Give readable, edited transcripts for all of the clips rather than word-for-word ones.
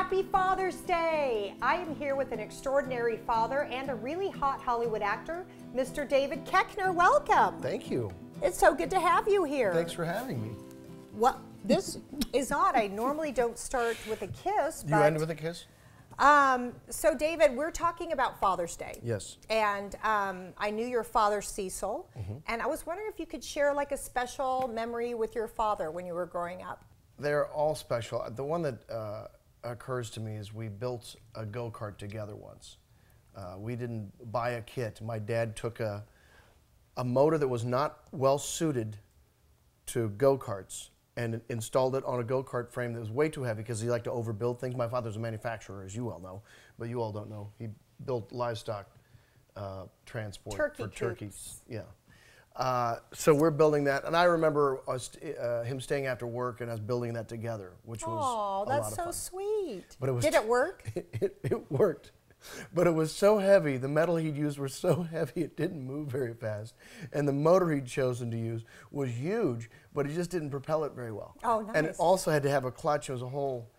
Happy Father's Day! I am here with an extraordinary father and a really hot Hollywood actor, Mr. David Koechner. Welcome. Thank you. It's so good to have you here. Thanks for having me. Well, this is odd. I normally don't start with a kiss. You end with a kiss? So David, we're talking about Father's Day. Yes. And I knew your father, Cecil, and I was wondering if you could share like a special memory with your father when you were growing up. They're all special. The one that occurs to me is we built a go-kart together once. We didn't buy a kit. My dad took a motor that was not well suited to go-karts and installed it on a go-kart frame that was way too heavy because he liked to overbuild things. My father's a manufacturer, as you all know, but you all don't know. He built livestock transport for turkeys. Yeah. So we're building that, and I remember him staying after work and us building that together, which was a lot of fun. That's so sweet. But it was Did it work? It worked, but it was so heavy. The metal he'd used was so heavy it didn't move very fast, and the motor he'd chosen to use was huge, but he just didn't propel it very well. Oh, nice. And it also had to have a clutch. It was a whole.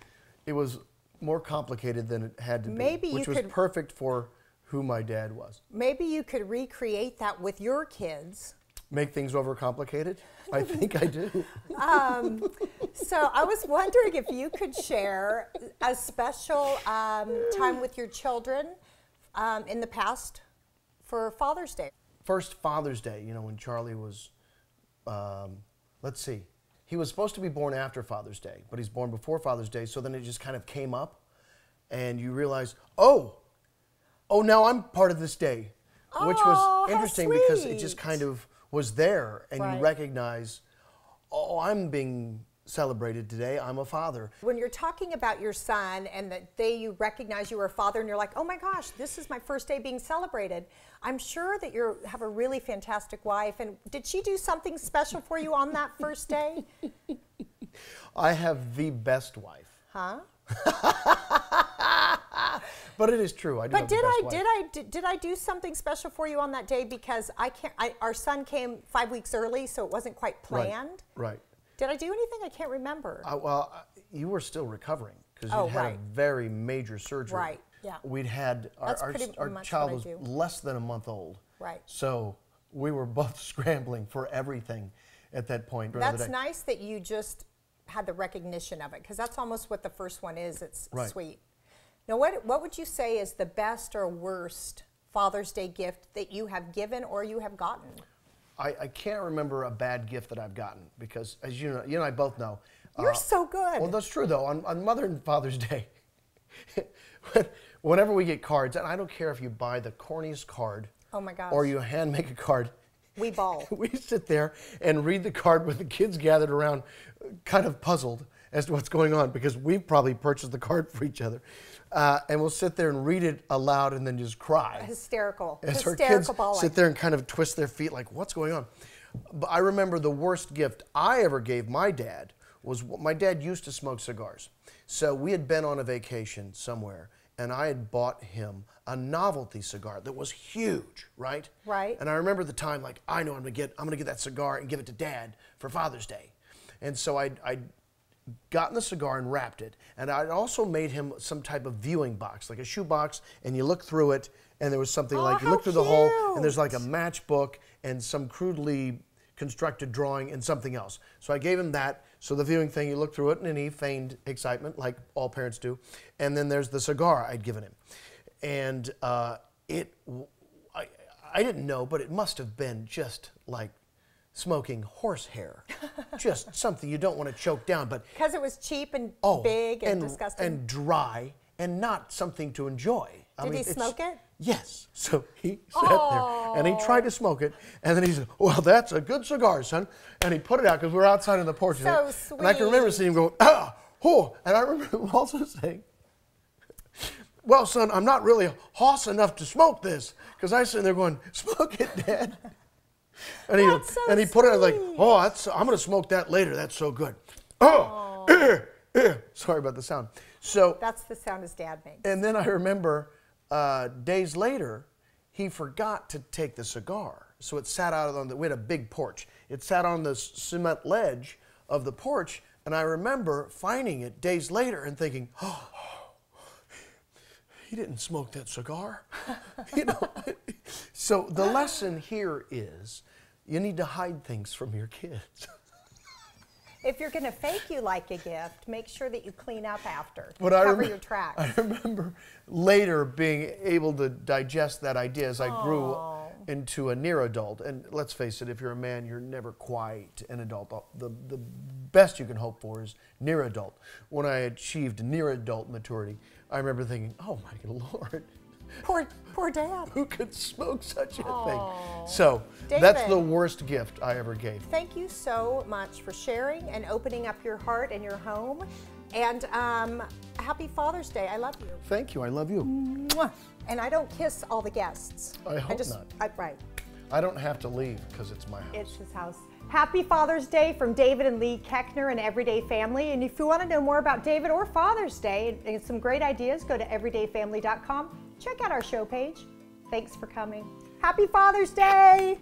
It was more complicated than it had to be, which was perfect for who my dad was. Maybe you could recreate that with your kids. Make things overcomplicated? I think I do. So I was wondering if you could share a special time with your children in the past for Father's Day. First Father's Day, you know, when Charlie was, let's see, he was supposed to be born after Father's Day, but he's born before Father's Day, so then it just kind of came up, and you realize, oh, now I'm part of this day, which was interesting because it just kind of was there, and you recognize, oh, I'm being celebrated today, I'm a father. When you're talking about your son and that you recognize you were a father and you're like, oh my gosh, this is my first day being celebrated, I'm sure that you have a really fantastic wife, and did she do something special for you on that first day? I have the best wife. Huh? But it is true. Did I do something special for you on that day? Because our son came 5 weeks early, so it wasn't quite planned. Right. Did I do anything? I can't remember. Well, you were still recovering because you had a very major surgery. Right. Yeah. We'd had our child was less than a month old. Right. So we were both scrambling for everything at that point. That's nice that you just had the recognition of it, because that's almost what the first one is. It's sweet. Now, what would you say is the best or worst Father's Day gift that you have given or you have gotten? I can't remember a bad gift that I've gotten because, as you know, you and I both know. You're so good. Well, that's true, though. On Mother and Father's Day, whenever we get cards, and I don't care if you buy the corniest card or you hand make a card, we bawl. We sit there and read the card with the kids gathered around, kind of puzzled as to what's going on because we've probably purchased the card for each other. And we'll sit there and read it aloud and then just cry. Hysterical. As our kids sit there and kind of twist their feet like, what's going on? But I remember the worst gift I ever gave my dad was, my dad used to smoke cigars. So we had been on a vacation somewhere, and I had bought him a novelty cigar that was huge, right? Right. And I remember the time, like, I know I'm gonna get that cigar and give it to Dad for Father's Day. And so I'd gotten the cigar and wrapped it, and I'd also made him some type of viewing box, like a shoe box, and you look through it, and there was something like, you look through the hole, and there's like a matchbook and some crudely constructed drawing and something else. So I gave him that. So the viewing thing, you look through it, and he feigned excitement, like all parents do. And then there's the cigar I'd given him. And I didn't know, but it must have been just like smoking horsehair. Just something you don't want to choke down. But because it was cheap and big and disgusting. And dry and not something to enjoy. Did he smoke it? Yes. So he sat there and he tried to smoke it, and then he said, well, that's a good cigar, son. And he put it out because we were outside on the porch. So sweet. And I can remember seeing him go, oh. And I remember him also saying, well, son, I'm not really hoss enough to smoke this. Because I was sitting there going, smoke it, Dad. And he put it out like, I'm going to smoke that later. That's so good. Sorry about the sound. So that's the sound his dad makes. And then I remember days later, he forgot to take the cigar. So it sat out on we had a big porch. It sat on the cement ledge of the porch, and I remember finding it days later and thinking, he didn't smoke that cigar. You know, so the lesson here is you need to hide things from your kids. If you're going to fake you like a gift, make sure that you clean up after. But Cover your tracks. I remember later being able to digest that idea as I grew into a near adult. And let's face it, if you're a man, you're never quite an adult. The best you can hope for is near adult. When I achieved near adult maturity, I remember thinking, oh my Lord. Poor Dad. Who could smoke such a thing? So David, that's the worst gift I ever gave. Thank you so much for sharing and opening up your heart and your home. And happy Father's Day. I love you. Thank you. I love you. Mwah. And I don't kiss all the guests. I hope not. Right. I don't have to leave because it's my house. It's his house. Happy Father's Day from David and Lee Koechner and Everyday Family. And if you want to know more about David or Father's Day and some great ideas, go to everydayfamily.com. Check out our show page. Thanks for coming. Happy Father's Day!